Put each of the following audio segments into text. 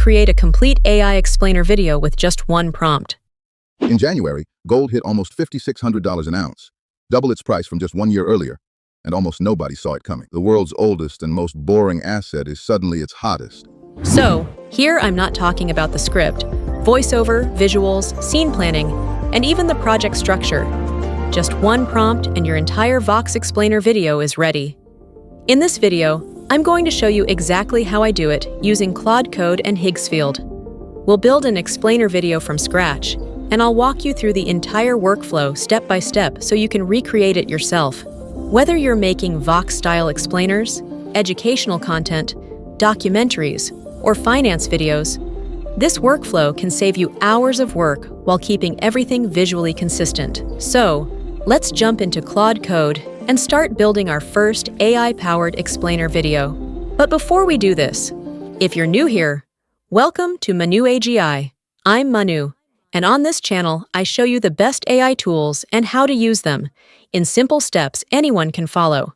create a complete AI explainer video with just one prompt. In January, gold hit almost $5,600 an ounce, double its price from just 1 year earlier, and almost nobody saw it coming. The world's oldest and most boring asset is suddenly its hottest. So, here I'm not talking about the script, voiceover, visuals, scene planning, and even the project structure. Just one prompt and your entire Vox explainer video is ready. In this video, I'm going to show you exactly how I do it using Claude Code and Higgsfield. We'll build an explainer video from scratch, and I'll walk you through the entire workflow step by step so you can recreate it yourself. Whether you're making Vox-Style explainers, educational content, documentaries, or finance videos, this workflow can save you hours of work while keeping everything visually consistent. So, let's jump into Claude Code and start building our first AI-powered explainer video. But before we do this, if you're new here, welcome to ManuAGI. I'm Manu, and on this channel, I show you the best AI tools and how to use them in simple steps anyone can follow.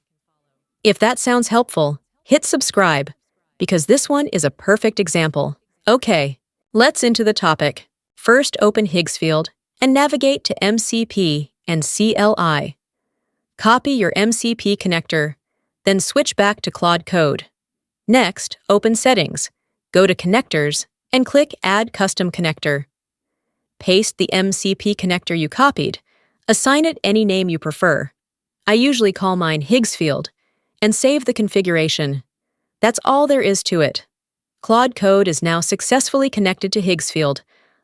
If that sounds helpful, hit subscribe, because this one is a perfect example. Okay, let's into the topic. First, open Higgsfield and navigate to MCP and CLI. Copy your MCP connector, then switch back to Claude Code. Next, open Settings, go to Connectors, and click Add Custom Connector. Paste the MCP connector you copied, assign it any name you prefer. I usually call mine Higgsfield, and save the configuration. That's all there is to it. Claude Code is now successfully connected to Higgsfield,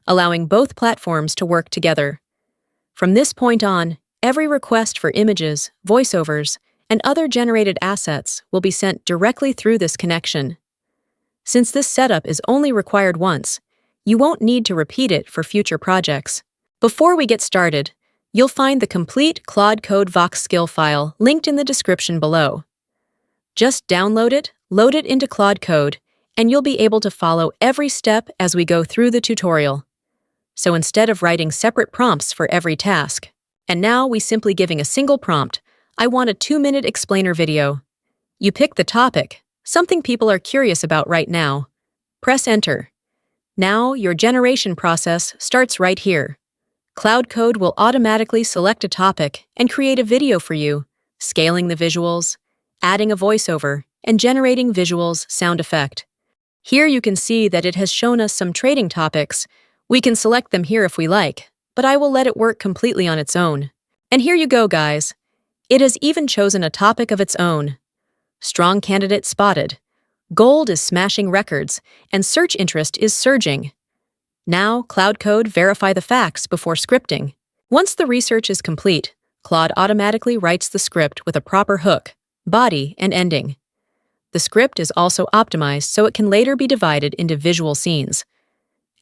allowing both platforms to work together. From this point on, every request for images, voiceovers, and other generated assets will be sent directly through this connection. Since this setup is only required once, you won't need to repeat it for future projects. Before we get started, you'll find the complete Claude Code Vox skill file linked in the description below. Just download it, load it into Claude Code, and you'll be able to follow every step as we go through the tutorial. So instead of writing separate prompts for every task, and now we simply giving a single prompt, I want a 2-minute explainer video. You pick the topic, something people are curious about right now. Press Enter. Now your generation process starts right here. Claude Code will automatically select a topic and create a video for you, scaling the visuals, adding a voiceover, and generating visuals sound effect. Here you can see that it has shown us some trading topics. We can select them here if we like, but I will let it work completely on its own. And here you go, guys. It has even chosen a topic of its own. Strong candidate spotted. Gold is smashing records, and search interest is surging. Now, Claude Code verify the facts before scripting. Once the research is complete, Claude automatically writes the script with a proper hook, body, and ending. The script is also optimized so it can later be divided into visual scenes.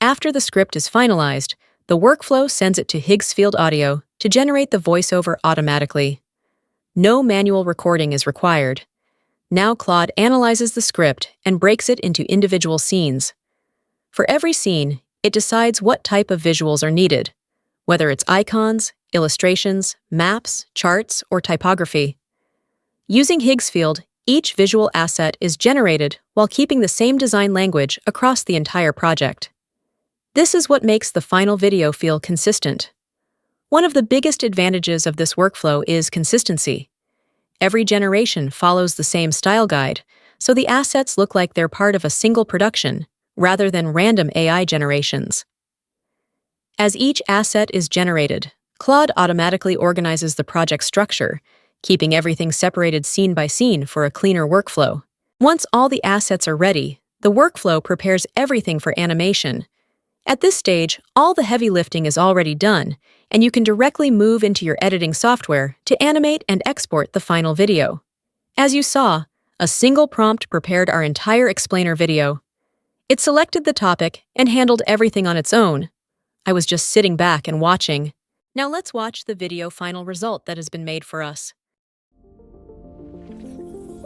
After the script is finalized, the workflow sends it to Higgsfield Audio to generate the voiceover automatically. No manual recording is required. Now Claude analyzes the script and breaks it into individual scenes. For every scene, it decides what type of visuals are needed, whether it's icons, illustrations, maps, charts, or typography. Using Higgsfield, each visual asset is generated while keeping the same design language across the entire project. This is what makes the final video feel consistent. One of the biggest advantages of this workflow is consistency. Every generation follows the same style guide, so the assets look like they're part of a single production, rather than random AI generations. As each asset is generated, Claude automatically organizes the project structure, keeping everything separated scene by scene for a cleaner workflow. Once all the assets are ready, the workflow prepares everything for animation. At this stage, all the heavy lifting is already done, and you can directly move into your editing software to animate and export the final video. As you saw, a single prompt prepared our entire explainer video. It selected the topic and handled everything on its own. I was just sitting back and watching. Now let's watch the video final result that has been made for us.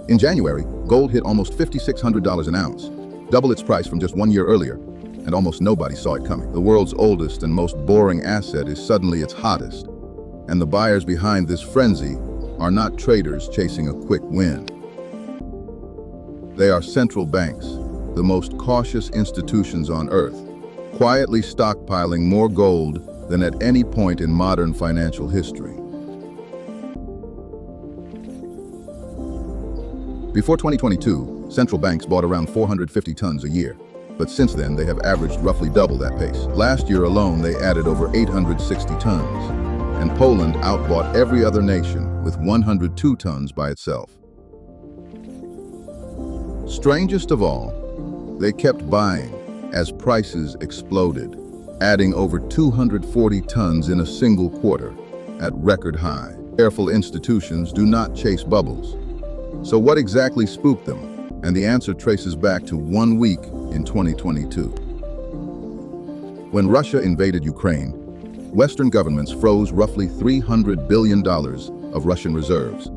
In January, gold hit almost $5,600 an ounce, double its price from just 1 year earlier, and almost nobody saw it coming. The world's oldest and most boring asset is suddenly its hottest, and the buyers behind this frenzy are not traders chasing a quick win. They are central banks, the most cautious institutions on Earth, quietly stockpiling more gold than at any point in modern financial history. Before 2022, central banks bought around 450 tons a year, but since then they have averaged roughly double that pace. Last year alone, they added over 860 tons, and Poland outbought every other nation with 102 tons by itself. Strangest of all, they kept buying as prices exploded, adding over 240 tons in a single quarter at record high. Careful institutions do not chase bubbles. So what exactly spooked them? And the answer traces back to 1 week in 2022. When Russia invaded Ukraine, Western governments froze roughly $300 billion of Russian reserves,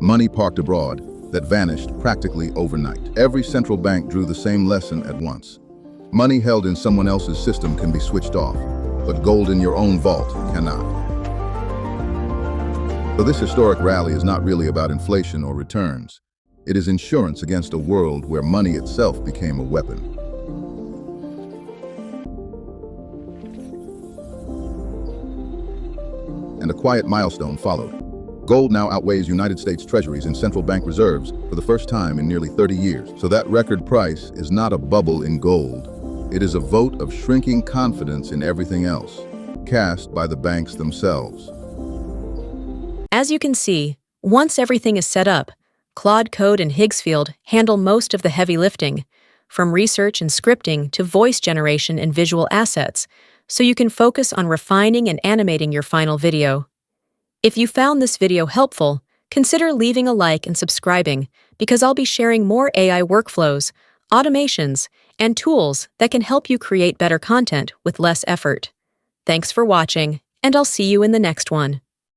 money parked abroad that vanished practically overnight. Every central bank drew the same lesson at once. Money held in someone else's system can be switched off, but gold in your own vault cannot. So this historic rally is not really about inflation or returns. It is insurance against a world where money itself became a weapon. And a quiet milestone followed. Gold now outweighs United States treasuries in central bank reserves for the first time in nearly 30 years. So that record price is not a bubble in gold. It is a vote of shrinking confidence in everything else, cast by the banks themselves. As you can see, once everything is set up, Claude Code and Higgsfield handle most of the heavy lifting, from research and scripting to voice generation and visual assets, so you can focus on refining and animating your final video. If you found this video helpful, consider leaving a like and subscribing, because I'll be sharing more AI workflows, automations, and tools that can help you create better content with less effort. Thanks for watching, and I'll see you in the next one.